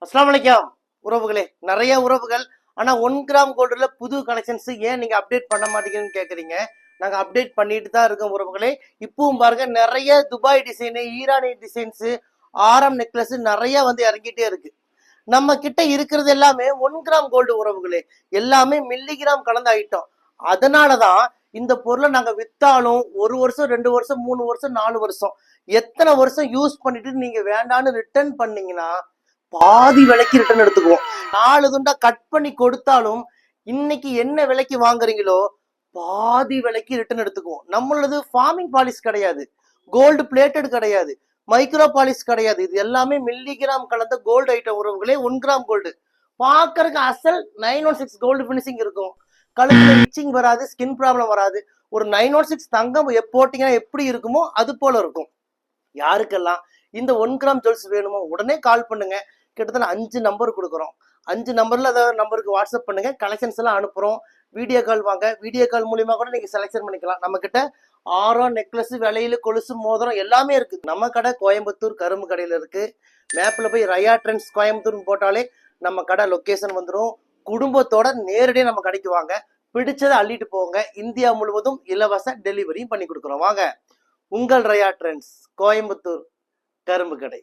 அஸ்ஸலாமு அலைக்கும் உறவுகளே. நிறைய உறவுகள் ஆனா 1 கிராம் கோல்டுல புது கலெக்ஷன்ஸ் ஏன் நீங்க அப்டேட் பண்ண மாட்டீங்கன்னு கேக்குறீங்க. நாங்க அப்டேட் பண்ணிட்டு தான் இருக்கோம் உறவுகளே. இப்பவும் பாருங்க நிறைய துபாய் டிசைனு, ஈரானி டிசைன்ஸ், ஆரம் நெக்லஸ் நிறைய வந்து இறங்கிட்டே இருக்கு. நம்ம கிட்ட இருக்கிறது எல்லாமே 1 கிராம் கோல்டு உறவுகளே. எல்லாமே மில்லிகிராம் கலந்த ஐட்டம். அதனாலதான் இந்த பொருளை நாங்க வித்தாலும் 1 வருஷம் 2 வருஷம் 3 வருஷம் 4 வருஷம் எத்தனை வருஷம் யூஸ் பண்ணிட்டு நீங்க வேண்டான்னு ரிட்டர்ன் பண்ணீங்கன்னா பாதி விலைக்கு ரிட்டர்ன் எடுத்துக்குவோம். 4 துண்டா கட் பண்ணி கொடுத்தாலும் இன்னைக்கு என்ன விலைக்கு வாங்குறீங்களோ பாதி விலைக்கு ரிட்டர்ன் எடுத்துக்குவோம். நம்மளது ஃபார்மிங் பாலிஷ் கிடையாது, கோல்டு பிளேட்டட் கிடையாது, மைக்ரோ பாலிஷ் கிடையாது. இது எல்லாமே மில்லிகிராம் கலந்த கோல்டு ஐட்டம் உறவுகளே. 1 கிராம் கோல்டு பாக்குறதுக்கு அசல் 916 கோல்டு பினிஷிங் இருக்கும். கழுத்துல இச்சிங் வராது, ஸ்கின் ப்ராப்ளம் வராது. ஒரு 916 தங்கம் போட்டீங்கன்னா எப்படி இருக்குமோ அது போல இருக்கும். யாருக்கெல்லாம் இந்த 1 கிராம் ஜுவல்ஸ் வேணுமோ உடனே கால் பண்ணுங்க. கிட்டத்தட்ட 5 நம்பர் கொடுக்குறோம். 5 நம்பர்ல ஏதாவது நம்பருக்கு வாட்ஸ்அப் பண்ணுங்க, கலெக்ஷன்ஸ் எல்லாம் அனுப்புறோம். வீடியோ கால் வாங்க, வீடியோ கால் மூலியமா கூட நீங்க செலக்ஷன் பண்ணிக்கலாம். நம்ம கிட்ட ஆரம், நெக்லஸ், விலையில கொலுசு, மோதிரம் எல்லாமே இருக்கு. நம்ம கடை கோயம்புத்தூர் கரும்பு கடையில இருக்கு. மேப்ல போய் ரயா ட்ரெண்ட்ஸ் கோயம்புத்தூர்னு போட்டாலே நம்ம கடை லொகேஷன் வந்துடும். குடும்பத்தோட நேரடியாக நம்ம கடைக்கு வாங்க, பிடிச்சதை அள்ளிட்டு போங்க. இந்தியா முழுவதும் இலவச டெலிவரியும் பண்ணி கொடுக்குறோம். வாங்க, உங்கள் ரயா ட்ரெண்ட்ஸ் கோயம்புத்தூர் கரும்பு கடை.